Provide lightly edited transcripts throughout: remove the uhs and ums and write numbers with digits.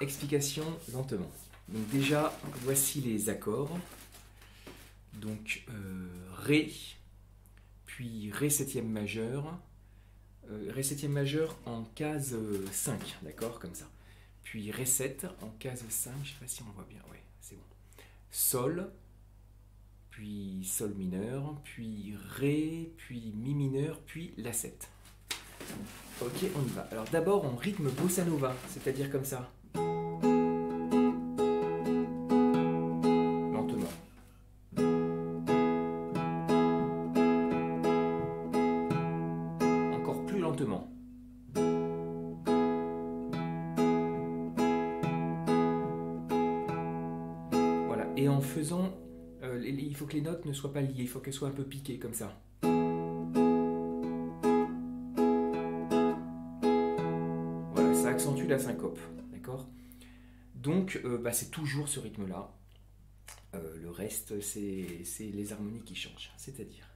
explication lentement. Donc déjà, voici les accords. Donc Ré, puis Ré septième majeur. Ré septième majeur en case 5, d'accord, comme ça. Puis Ré 7 en case 5, je ne sais pas si on voit bien, ouais, c'est bon. Sol, puis Sol mineur, puis Ré, puis Mi mineur, puis La 7. Ok, on y va. Alors d'abord en rythme bossa nova, c'est-à-dire comme ça. Lentement. Encore plus lentement. Voilà, et en faisant, il faut que les notes ne soient pas liées, il faut qu'elles soient un peu piquées comme ça. Voilà, ça accentue la syncope, d'accord? Donc c'est toujours ce rythme-là. Le reste, c'est les harmonies qui changent, c'est-à-dire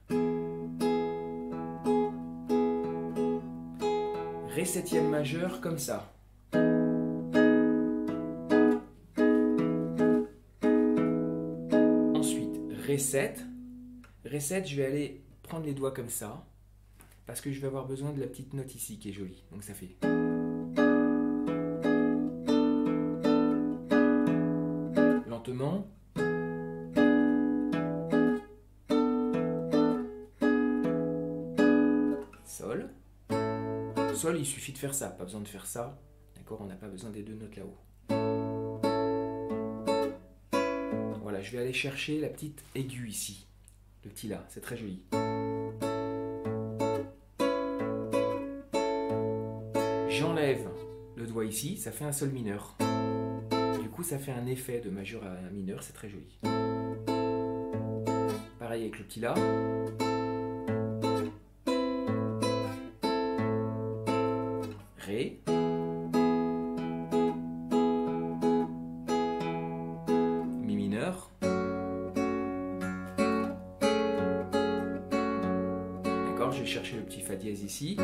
Ré septième majeur comme ça. Ensuite, Ré 7. Ré 7, je vais aller prendre les doigts comme ça, parce que je vais avoir besoin de la petite note ici qui est jolie. Donc ça fait... Lentement. Sol. Sol, il suffit de faire ça, pas besoin de faire ça. D'accord, on n'a pas besoin des deux notes là-haut. Voilà, je vais aller chercher la petite aiguë ici. Le petit La, c'est très joli. J'enlève le doigt ici, ça fait un Sol mineur. Du coup, ça fait un effet de majeur à un mineur, c'est très joli. Pareil avec le petit La. Ré. Mi mineur. D'accord, je vais chercher le petit Fa dièse ici.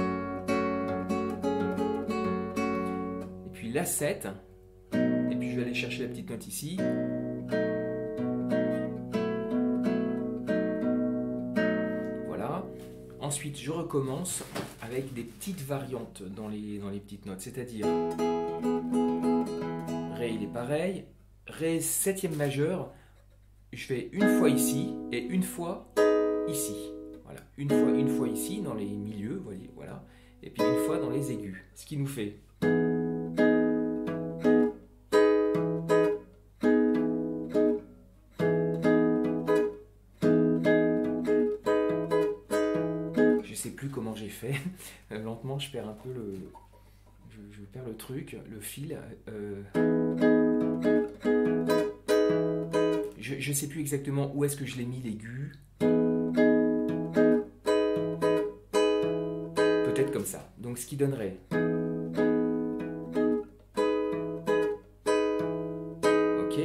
Et puis La 7. Et puis je vais aller chercher la petite note ici. Voilà. Ensuite, je recommence avec des petites variantes dans les petites notes. C'est-à-dire, Ré, il est pareil. Ré septième majeur, je fais une fois ici et une fois ici. Voilà, une fois ici dans les milieux, voyez, voilà. Et puis une fois dans les aigus. Ce qui nous fait... Je sais plus comment j'ai fait. Lentement, je perds un peu le... Je perds le truc, le fil. Je sais plus exactement où est-ce que je l'ai mis l'aigu. Peut-être comme ça. Donc ce qui donnerait... Ok.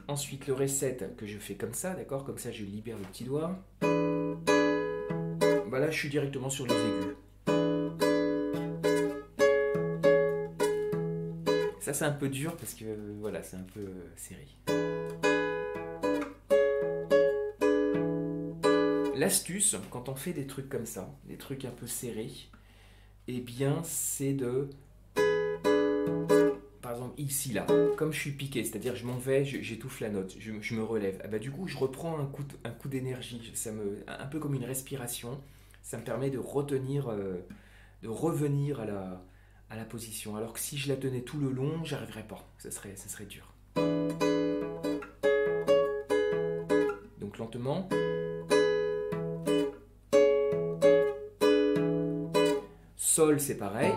Ensuite le Ré 7 que je fais comme ça, d'accord? Comme ça je libère le petit doigt. Bah là je suis directement sur les aigus. Ça c'est un peu dur parce que voilà, c'est un peu serré. L'astuce, quand on fait des trucs comme ça, des trucs un peu serrés, eh bien c'est de... Par exemple ici là, comme je suis piqué, c'est-à-dire je m'en vais, j'étouffe la note, je me relève. Ah bah, du coup je reprends un coup d'énergie, un peu comme une respiration, ça me permet de retenir, de revenir à la position. Alors que si je la tenais tout le long, j'arriverais pas, ça serait dur. Donc lentement. Sol c'est pareil.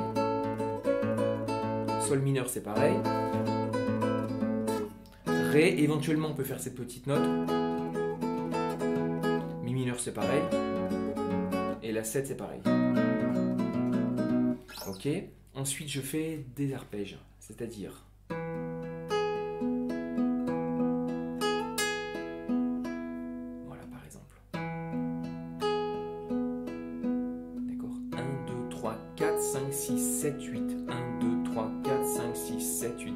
Sol mineur c'est pareil. Ré, éventuellement on peut faire cette petite note. Mi mineur c'est pareil. Et La 7 c'est pareil. Ok. Ensuite je fais des arpèges, c'est-à-dire voilà par exemple. D'accord. 1, 2, 3, 4, 5, 6, 7, 8. 1, 2, 3, 4, 5, 6, 7, 8.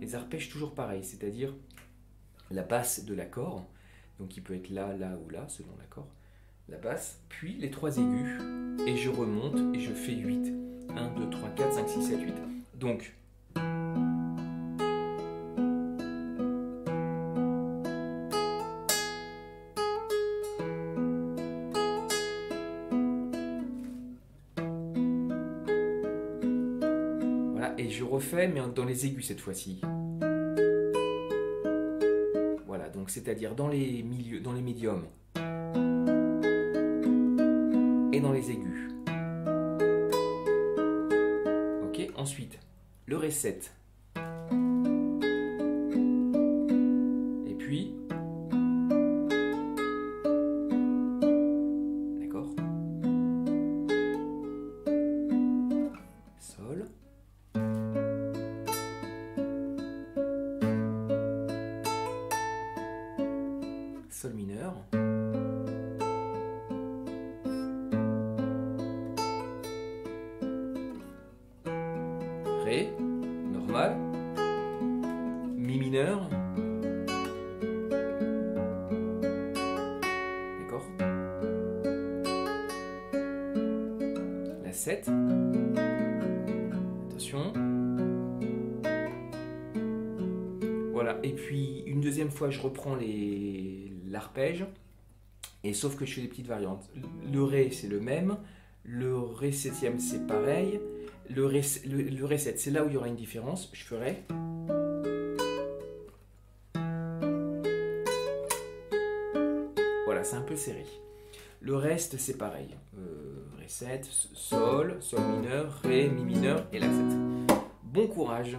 les arpèges toujours pareils, c'est-à-dire la basse de l'accord, donc il peut être là, là ou là, selon l'accord, la basse, puis les 3 aigus, et je remonte et je fais 8. 1, 2, 3, 4, 5, 6, 7, 8. Donc, voilà, et je refais, mais dans les aigus cette fois-ci. Voilà, donc c'est-à-dire dans les milieux, dans les médiums et dans les aigus. Ok, ensuite, le Ré7. Et puis, d'accord, Sol. Sol mineur. Ré, normal. Mi mineur. D'accord. La 7. Attention. Voilà, et puis une deuxième fois je reprends l'arpège, et sauf que je fais des petites variantes. Le Ré c'est le même, le Ré septième c'est pareil, le Ré 7 c'est là où il y aura une différence, je ferai. Voilà, c'est un peu serré. Le reste c'est pareil, Ré 7, Sol, Sol mineur, Ré, Mi mineur et La 7. Bon courage!